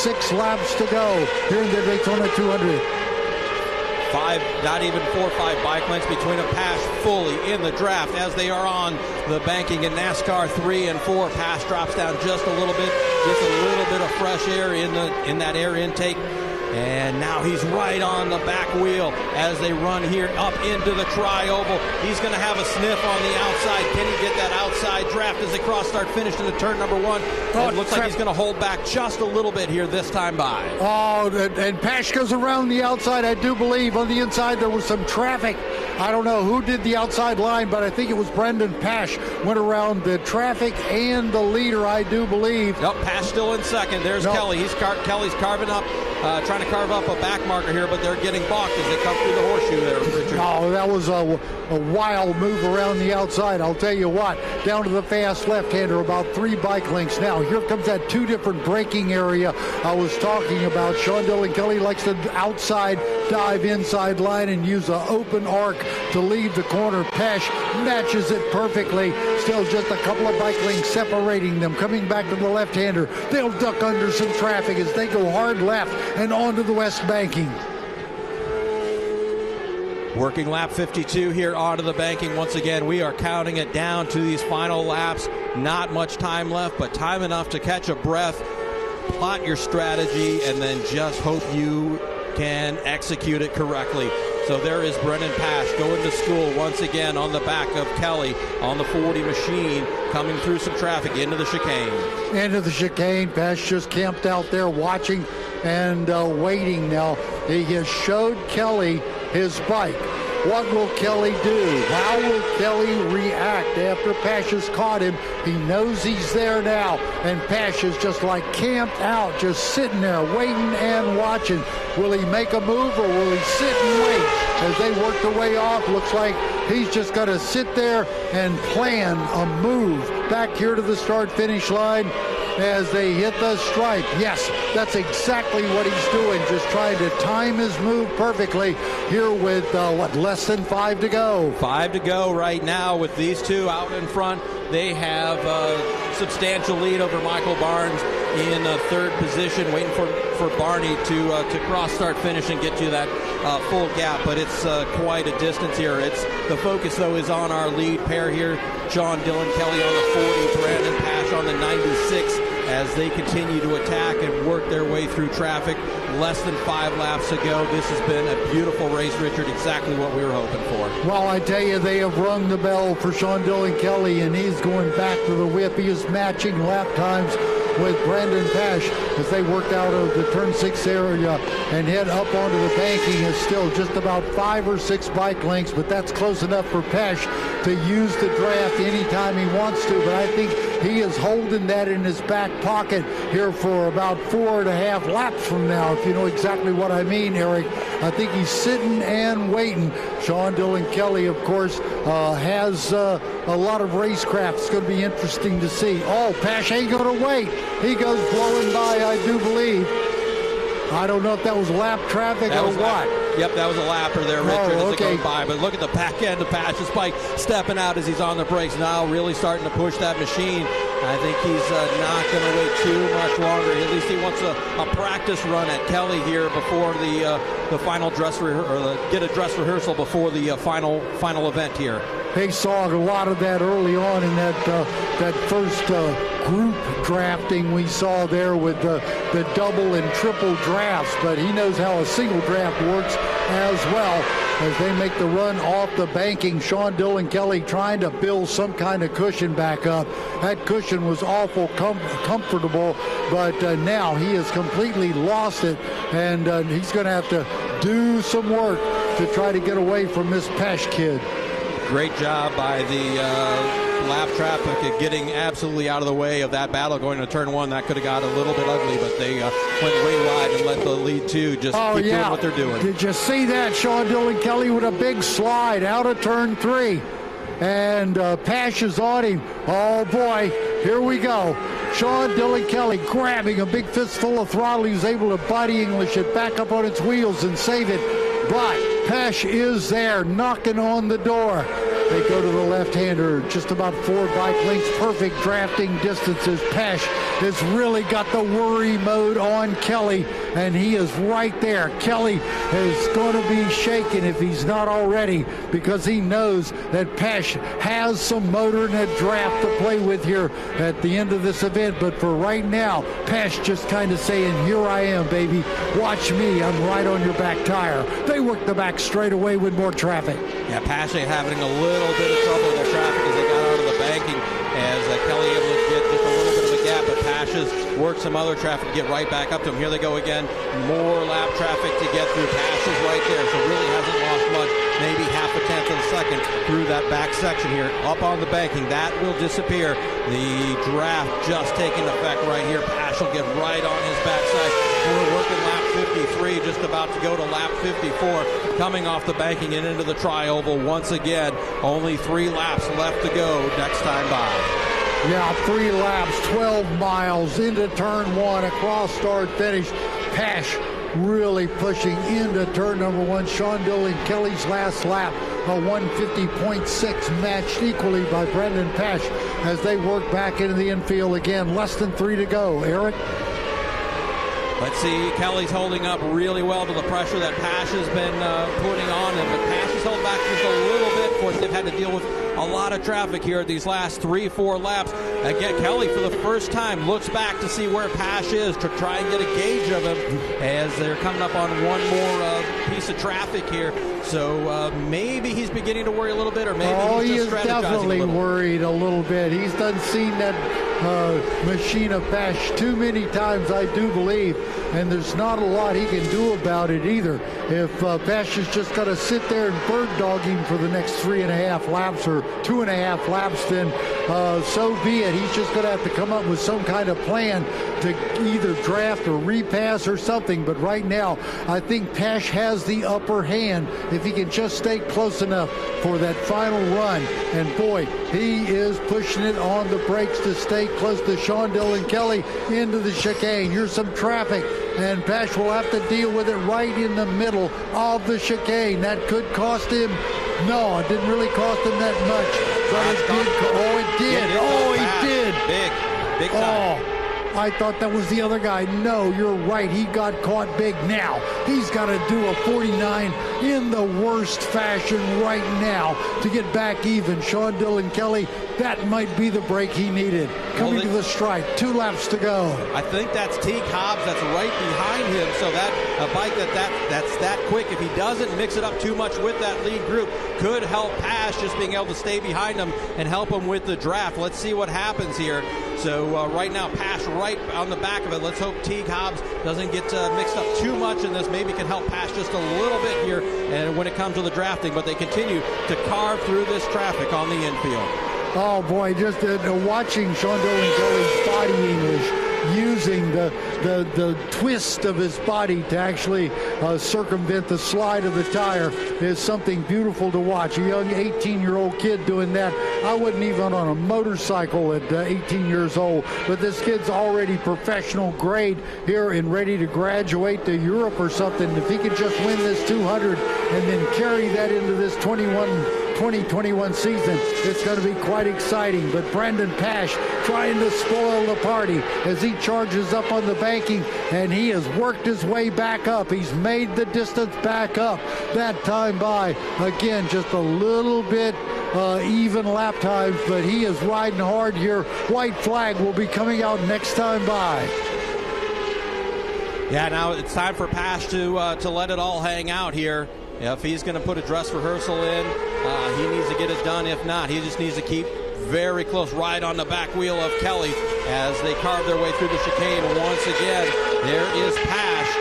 6 laps to go here in the Daytona 200. Not even 4 or 5 bike lengths between them. Pash fully in the draft as they are on the banking in NASCAR 3 and 4. Pash drops down just a little bit of fresh air in that air intake. And now he's right on the back wheel as they run here up into the tri-oval. He's going to have a sniff on the outside. Can he get that outside draft as they cross start finish into turn number 1? It looks like he's going to hold back just a little bit here this time by. Oh, and Pash goes around the outside, I do believe. On the inside, there was some traffic. I don't know who did the outside line, but I think it was Brendan Pash. Went around the traffic and the leader, I do believe. Nope, Pash still in second. There's Kelly. Kelly's carving up, trying to carve up a back marker here, but they're getting balked as they come through the horseshoe there, Richard. Oh, that was a wild move around the outside. I'll tell you what, down to the fast left-hander, about 3 bike lengths now. Here comes that 2 different braking area I was talking about. Sean Dillon Kelly likes to outside dive inside line and use an open arc to leave the corner. Pash matches it perfectly. Still just a couple of bike lengths separating them. Coming back to the left-hander, they'll duck under some traffic as they go hard left and onto the west banking. Working lap 52 here onto the banking. Once again, we are counting it down to these final laps. Not much time left, but time enough to catch a breath, plot your strategy, and then just hope you can execute it correctly. So there is Brendan Pash going to school once again on the back of Kelly on the 40 machine, coming through some traffic into the chicane. Into the chicane. Pash just camped out there watching and waiting now. He has showed Kelly his bike. What will Kelly do? How will Kelly react after Pash has caught him? He knows he's there now, and Pash is just like camped out, just sitting there waiting and watching. Will he make a move or will he sit and wait as they work their way off? Looks like he's just going to sit there and plan a move back here to the start-finish line as they hit the stripe. Yes, that's exactly what he's doing, just trying to time his move perfectly here with, less than 5 to go. 5 to go right now with these two out in front. They have a substantial lead over Michael Barnes in third position, waiting for Barney to cross start finish and get to that full gap, but it's quite a distance here. The focus, though, is on our lead pair here. Sean Dillon Kelly on the 40, Brandon Pash on the 96, as they continue to attack and work their way through traffic. Less than 5 laps to go. This has been a beautiful race, Richard, exactly what we were hoping for. Well, I tell you, they have rung the bell for Sean Dillon Kelly, and he's going back to the whip. He is matching lap times with Brandon Pash as they work out of the turn 6 area and head up onto the banking. Is still just about 5 or 6 bike lengths, but that's close enough for Pash to use the draft anytime he wants to. But I think he is holding that in his back pocket here for about 4.5 laps from now, if you know exactly what I mean, Eric. I think he's sitting and waiting. Sean Dillon Kelly, of course, has a lot of racecraft. It's going to be interesting to see. Oh, Pash ain't going to wait. He goes blowing by, I do believe. I don't know if that was lap traffic or what. Yep, that was a lapper there, Richard, as it okay. goes by. But look at the back end of Pash's bike stepping out as he's on the brakes now, really starting to push that machine. I think he's not going to wait too much longer. At least he wants a practice run at Kelly here before the final dress get a dress rehearsal before the final event here. They saw a lot of that early on in that first group drafting we saw there with the double and triple drafts, but he knows how a single draft works as well as they make the run off the banking. Sean Dillon Kelly trying to build some kind of cushion back up. That cushion was awful comfortable, but now he has completely lost it, and he's going to have to do some work to try to get away from this Pash kid. Great job by the lap traffic at getting absolutely out of the way of that battle going to turn 1. That could have got a little bit ugly, but they went way wide and let the lead 2 just keep doing what they're doing. Did you see that? Sean Dillon Kelly with a big slide out of turn 3. And Pash is on him. Oh, boy. Here we go. Sean Dillon Kelly grabbing a big fistful of throttle. He was able to body English it back up on its wheels and save it. But Pash is there, knocking on the door. They go to the left-hander, just about 4 bike lengths, perfect drafting distances. Pash has really got the worry mode on Kelly, and he is right there. Kelly is going to be shaken if he's not already, because he knows that Pesh has some motor in that draft to play with here at the end of this event. But for right now, Pesh just kind of saying, here I am, baby. Watch me. I'm right on your back tire. They work the back straight away with more traffic. Yeah, Pesh having a little bit of trouble in their traffic as they got out of the banking, as Kelly able to get just a little bit of a gap, but Pash's worked some other traffic to get right back up to him. Here they go again. More lap traffic to get through. Pash is right there, so really hasn't lost much, maybe half a tenth of a second through that back section here. Up on the banking, that will disappear. The draft just taking effect right here. Pash will get right on his backside. We're working lap 53, just about to go to lap 54, coming off the banking and into the tri-oval once again. Only 3 laps left to go next time by. Yeah, 3 laps, 12 miles into turn 1, across start finish. Pash really pushing into turn number 1. Sean Dillon Kelly's last lap, a 150.6, matched equally by Brendan Pash as they work back into the infield again. Less than 3 to go. Eric? Let's see, Kelly's holding up really well to the pressure that Pash has been putting on him, but Pash has held back just a little bit. Of course, they've had to deal with a lot of traffic here these last 3-4 laps. Again, Kelly, for the first time, looks back to see where Pash is to try and get a gauge of him as they're coming up on one more piece of traffic here. So maybe he's beginning to worry a little bit, or maybe he's just strategizing a little. He is definitely worried a little bit. He's done seen that machine of Pash too many times, I do believe, and there's not a lot he can do about it either. If Pash is just going to sit there and bird dog him for the next 3.5 laps or 2.5 laps, then so be it. He's just going to have to come up with some kind of plan to either draft or repass or something. But right now, I think Pash has the upper hand if he can just stay close enough for that final run. And boy, he is pushing it on the brakes to stay close to Sean Dillon Kelly into the chicane. Here's some traffic, and Pash will have to deal with it right in the middle of the chicane. That could cost him. No, it didn't really cost him that much, but it did. Oh, it did. He did. Big time. Oh, I thought that was the other guy. No, you're right. He got caught big. Now he's got to do a 49 in the worst fashion right now to get back even. Sean Dillon Kelly, that might be the break he needed. Coming to the stripe, 2 laps to go. I think that's Teague Hobbs that's right behind him. So that a bike that's that quick, if he doesn't mix it up too much with that lead group, could help Pash just being able to stay behind him and help him with the draft. Let's see what happens here. So right now, Pash right on the back of it. Let's hope Teague Hobbs doesn't get mixed up too much in this. Maybe can help Pash just a little bit here and when it comes to the drafting. But they continue to carve through this traffic on the infield. Oh boy, just watching Sean Dillon Kelly's body English, using the twist of his body to actually circumvent the slide of the tire is something beautiful to watch. A young 18-year-old kid doing that. I wasn't even on a motorcycle at 18 years old, but this kid's already professional grade here and ready to graduate to Europe or something. If he could just win this 200 and then carry that into this 2021 season, it's going to be quite exciting. But Brandon Pash trying to spoil the party as he charges up on the banking, and he has worked his way back up. He's made the distance back up that time by. Again, just a little bit even lap times, but he is riding hard here. White flag will be coming out next time by. Yeah, now it's time for Pash to let it all hang out here. If he's going to put a dress rehearsal in, he needs to get it done. If not, he just needs to keep very close, right on the back wheel of Kelly as they carve their way through the chicane. Once again, there is Pash.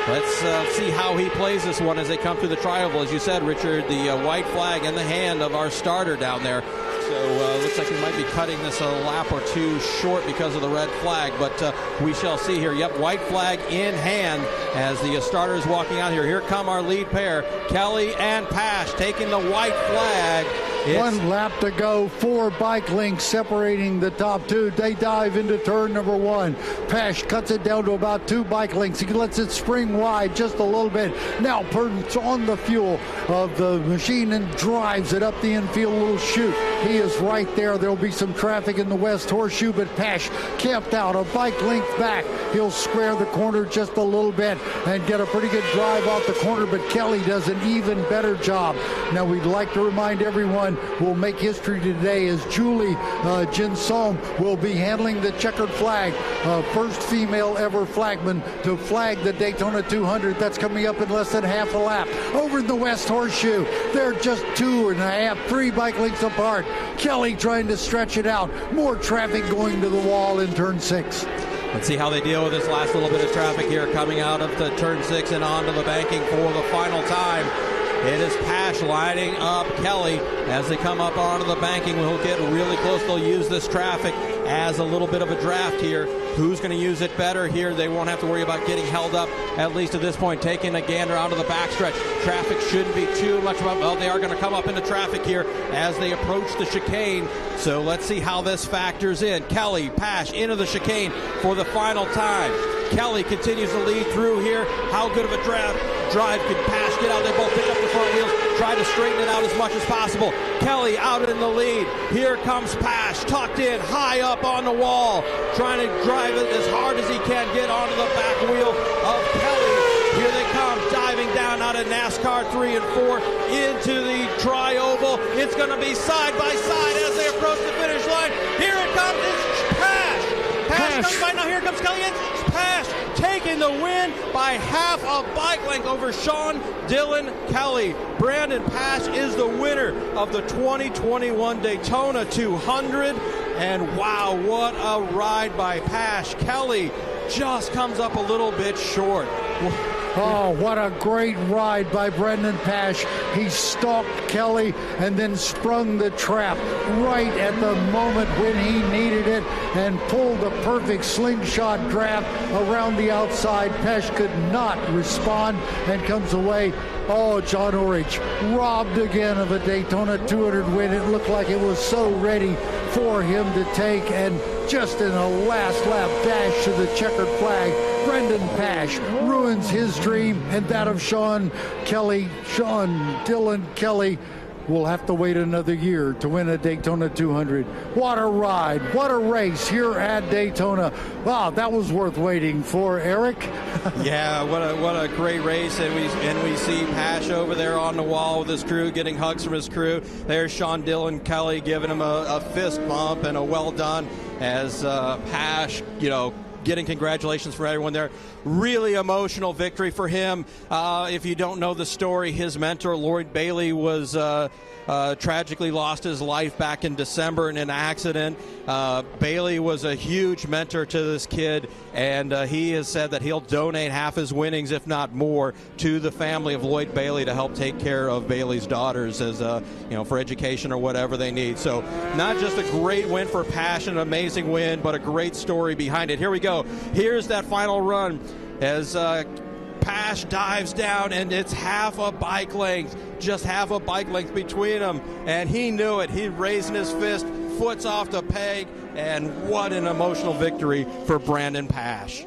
Let's see how he plays this one as they come through the tri-oval. As you said, Richard, the white flag in the hand of our starter down there. So looks like he might be cutting this a lap or two short because of the red flag, but we shall see here. Yep, white flag in hand as the starter is walking out here. Here come our lead pair, Kelly and Pash, taking the white flag 1 lap to go, 4 bike lengths separating the top 2. They dive into turn number 1. Pash cuts it down to about 2 bike lengths. He lets it spring wide just a little bit. Now Purdon's on the fuel of the machine and drives it up the infield little chute. He is right there. There'll be some traffic in the West Horseshoe, but Pash kept out a bike length back. He'll square the corner just a little bit and get a pretty good drive off the corner, but Kelly does an even better job. Now we'd like to remind everyone we'll make history today as Julie Jinsom will be handling the checkered flag. First female ever flagman to flag the Daytona 200. That's coming up in less than half a lap. Over in the West Horseshoe, they're just 2.5, 3 bike lengths apart. Kelly trying to stretch it out. More traffic going to the wall in turn 6. Let's see how they deal with this last little bit of traffic here coming out of the turn 6 and onto the banking for the final time. It is Pash lining up Kelly as they come up onto the banking. We'll get really close. They'll use this traffic as a little bit of a draft here. Who's going to use it better here? They won't have to worry about getting held up, at least at this point. Taking a gander onto the backstretch. Traffic shouldn't be too much of a... Well, they are going to come up into traffic here as they approach the chicane. So let's see how this factors in. Kelly, Pash into the chicane for the final time. Kelly continues to lead through here. How good of a drive could Pash get out? They both pick up the front wheels, try to straighten it out as much as possible. Kelly out in the lead. Here comes Pash, tucked in, high up on the wall, trying to drive it as hard as he can, get onto the back wheel of Kelly. Here they come, diving down out of NASCAR 3 and 4 into the tri-oval. It's going to be side by side as they approach the finish line. Here it comes, it's Pash. Pash comes by now, here comes Kelly in. Pash taking the win by half a bike length over Sean Dillon Kelly. Brandon Pash is the winner of the 2021 Daytona 200. And wow, what a ride by Pash. Kelly just comes up a little bit short. Oh, what a great ride by Brendan Pash. He stalked Kelly and then sprung the trap right at the moment when he needed it and pulled the perfect slingshot draft around the outside. Pash could not respond and comes away. Oh, John Orich robbed again of a Daytona 200 win. It looked like it was so ready for him to take, and just in a last lap dash to the checkered flag, Brendan Pash ruins his dream and that of Sean Dillon Kelly will have to wait another year to win a Daytona 200. What a ride, what a race here at Daytona. Wow, that was worth waiting for, Eric. Yeah, what a great race, and we see Pash over there on the wall with his crew, getting hugs from his crew. There's Sean Dillon Kelly giving him a fist bump and a well done as Pash, getting congratulations from everyone there. Really emotional victory for him. If you don't know the story, his mentor, Lloyd Bailey, was tragically lost his life back in December in an accident. Bailey was a huge mentor to this kid, and he has said that he'll donate half his winnings, if not more, to the family of Lloyd Bailey to help take care of Bailey's daughters as for education or whatever they need. So not just a great win for Pash, an amazing win, but a great story behind it. Here we go. Here's that final run as Pash dives down, and it's half a bike length, just half a bike length between them, and he knew it. He raising his fist, foot's off the peg, and what an emotional victory for Brandon Pash.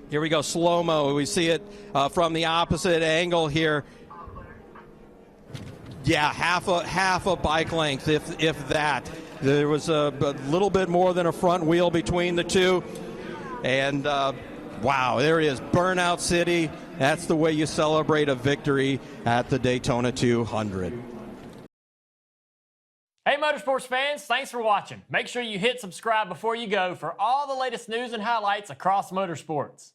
Here we go, slow-mo. We see it from the opposite angle here. Yeah, half a bike length, if that. There was a little bit more than a front wheel between the two, and wow, there he is, Burnout City. That's the way you celebrate a victory at the Daytona 200. Hey Motorsports fans, thanks for watching. Make sure you hit subscribe before you go for all the latest news and highlights across motorsports.